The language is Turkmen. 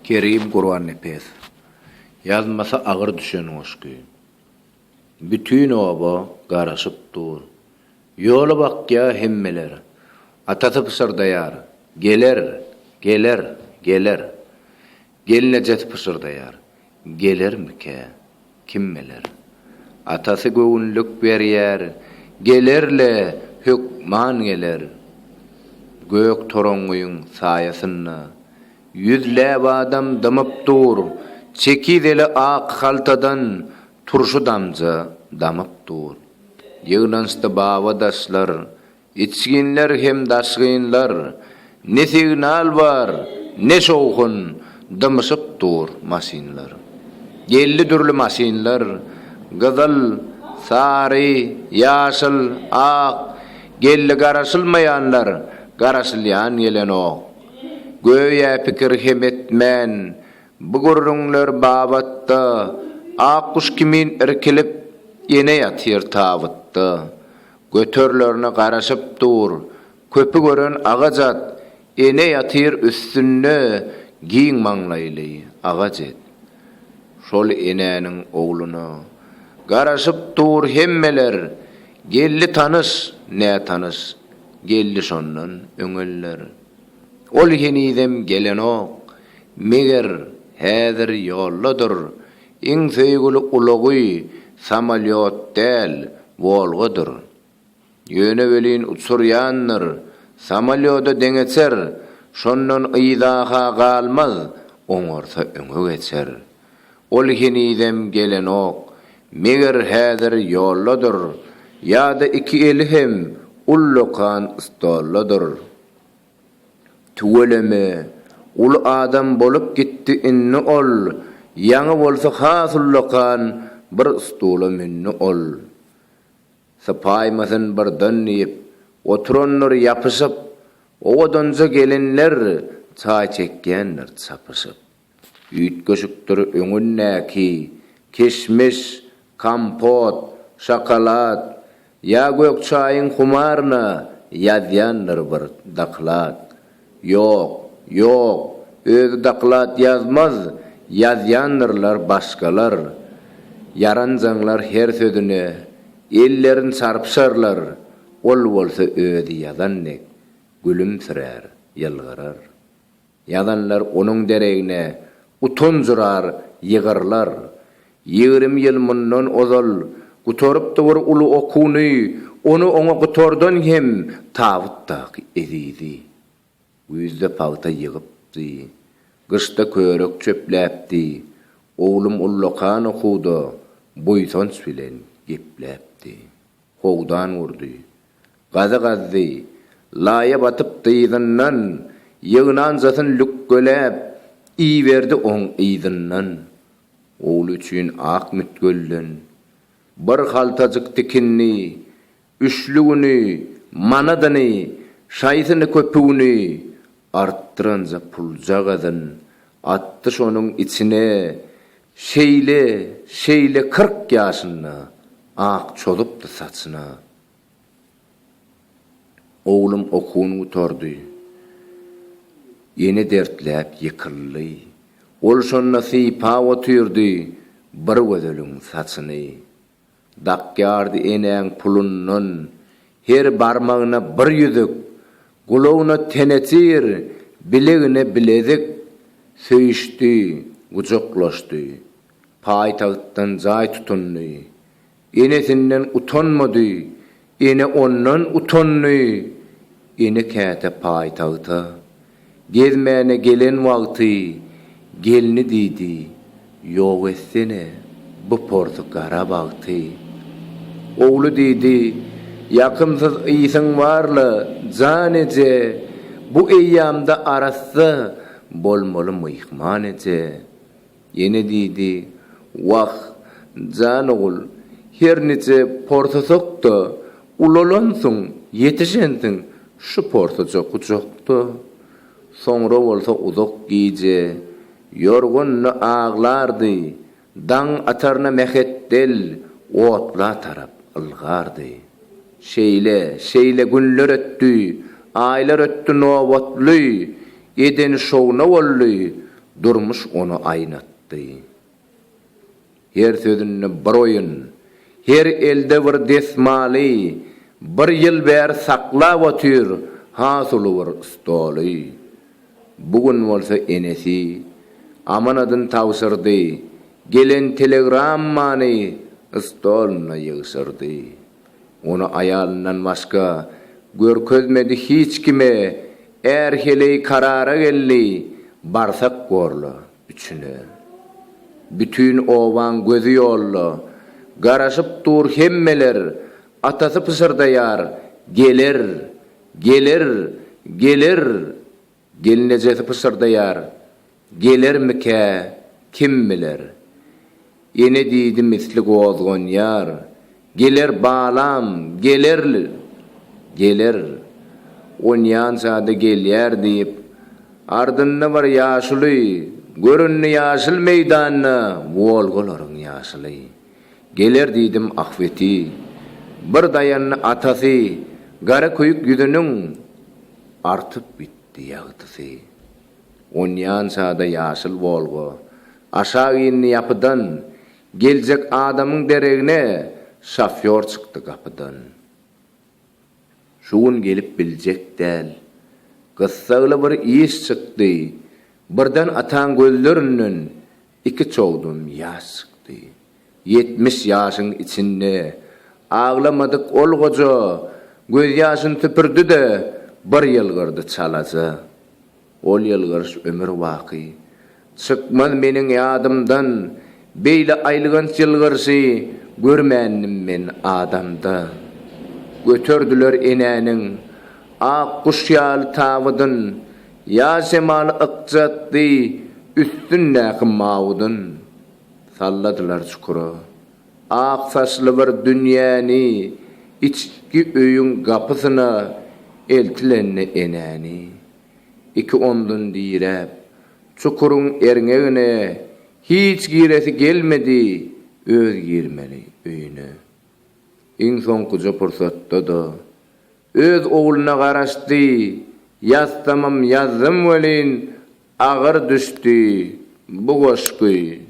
Kerim Kur'an nefes. Yazmasa ağır düşen oşky. Bütün oba garaşyp dur. Yola bakya hemmeler. Atatı pısırdayar. Geler, geler, geler. Gelinecet pısırdayar. Geler mike? Kimmeler? Atası göğünlük berýär. Gelerle hükman geler. Gök torongyň saýasyna yüzläp adam damap dur. Çekideli ak haltadan turşu damza damap dur. Ýygnansda bawadaşlar, içginler hem daşgynlar. Ne signal var, ne şowhun damyşyp dur masinlar. Gelli türlü masinlar, gazal, sari, ýaşyl, ak, gelli garaşylmaýanlar, garaşylýan gelen o. Göýe pikir hem etmän, bu gurrunlar babatda, ak kuş kimin irkilip, ene ýatyr tabutda. Götörlerine garaşyp dur, köpü gören agajat, ene ýatyr üstünne, giň maňlaýly agajat. Şol enäniň ogluna, garaşyp dur hemmeler, gelli tanış, ne tanış, gelli şondan öňeller. Ol henidem gelen ok, meger häzir ýolladyr, iň söýgüli ulagy samalyot däl, Volgadyr. Ýöne welin uçurýandyr, samalyoda deňeçer, şondan ýydaha galmaz, oňarsa öňe geçer. Ol henidem gelen ok, meger häzir ýolladyr, ýa-da iki eli hem ullokan istolladyr. Tuweleme, ul adam bolup gitti inni ol, ýaňy bolsa hasullakan bir istola minni ol. Sapaýmasyn birden ýep, oturanlar ýapyşyp, owadanza gelenler çay çekkenler çapyşyp. Üýt göşükdir öňündäki keşmiş, kampot, şokolad, ýa gök çaýyň humarna ýazýanlar bir daklat. Yok, yok, özü daklat yazmaz, yazýandyrlar başgalar. Yaranjanlar her sözüne, ellerin sarpşarlar, ol bolsa özü yazannek, gülümsirär, ýylgyrar. Yazanlar onuň deregine utunjurar, ýygyrlar. 20 ýyl mundan ozal, gutorup dur ulu okuny, onu oňa gutordan hem tabutdaky ezidi. Yüzde pagta ýygypdy, gışda körek çöpläpdi, oglum ullokan okuda, boýsans bilen gepläpdi. Howdan urdy, gaza-gazdy, laýa batyp dyýdyndan, ýygnan zatyn lükgeläp, iýberdi oň ýydyndan. Ogul üçin ak mütgöllen, bir haltajyk tikinni, üçlügini, manadyny, şaýsyny köpügini, arttırınca pulcagadın, attı şonun içine, şeyle 40 ýaşynda, ak çolupdy saçyna. Oglum okuny utordy, ýene dertläp ýykyldy. Ol şonna sypa otyrdy, bir gözeliň saçyny. Dakýardy eneň pulundan, her barmagyna bir ýüzük, gulawna tenetir, bilegine bilezik, söýüşdi, gujaklaşdy. Paýtagtdan jaý tutundy. Enesinden utanmady, ene ondan utandy. Ene käte paýtagta. Gezmäne gelen wagty, gelni diýdi. Ýok etsene, bu portugara bagty. Oglu diýdi, yakımsız iyisin varlı, zanece, bu eyyamda arası, bolmalı mıyhman ece. Yine dedi, vah, can oğul, her nice portasokta, ulolansın, yetişensin, şu portasok uçokta. Sonra olsa uzak giyice, yorgunlu ağlardı, dan atarına mehettel, otla tarap ılgardı. Şeyle günler öttü, aylar öttü novatlı, edeni şoğuna ollu, durmuş onu aynatdy. Her sözünde bir oyun, her elde bir desmali, bir yıl ber saklap otyr, hasyly bir stoly. Bugün bolsa enesi amanadyn tawsyrdy, gelen telegram many stoluna ýygşyrdy. Onu ayalından başga görkezmedi hiç kime, erheley karara gelli, barsak gorla üçüne. Bütün owan gözü ýolly, garaşyp dur hemmeler, atasy pysyrdaýar, gelir, gelir, gelir, gelinejesi pysyrdaýar, gelermike, kim biler. Ene diýdi misli gozgon ýar, gelir balam, gelir, gelir. Onyan sady gelýär diýip, ardynda bir ýaşuly, görünni ýaşyl meýdanyna wolgalaryň ýaşyly. Gelir diýdim ahweti, bir daýanyny atasy, gara köýük ýüzüniň artyp bitdi ýagdysy. Onyan sady ýaşyl wolgo, aşağı inni ýapydan, geljek adamyň deregine şafýor çykdy kapydan. Şuun gelip biljek däl, gyssaly bir iş çykdy, birden atan gözlerinden iki çoğdun ýaş çykdy. 70 ýaşyň içinde ağlamadyk ol goja, göz ýaşyny tüpürdi de bir ýylgyrdy çalaja. Ol ýylgyryş ömür waky, çykmaz meniň ýadymdan, beýle aýlygan ýylgyrşy görmändim men adamda. Götürdüler enäniň ak kuşýal tawydyn, ýaşemal ykjatdy üstündäki mawudyn. Salladylar çukura, ak saçly bir dünýäni, içki öýüň gapysyna eltilenni enäni. Iki ondun diýrep, çukuruň erňegine hiç giresi gelmedi, öz girmeli öýüne. Iň soňky pursatda da öz oğluna garaşdy, ýaztamam ýazdym welin, agyr düşdi bu goşky.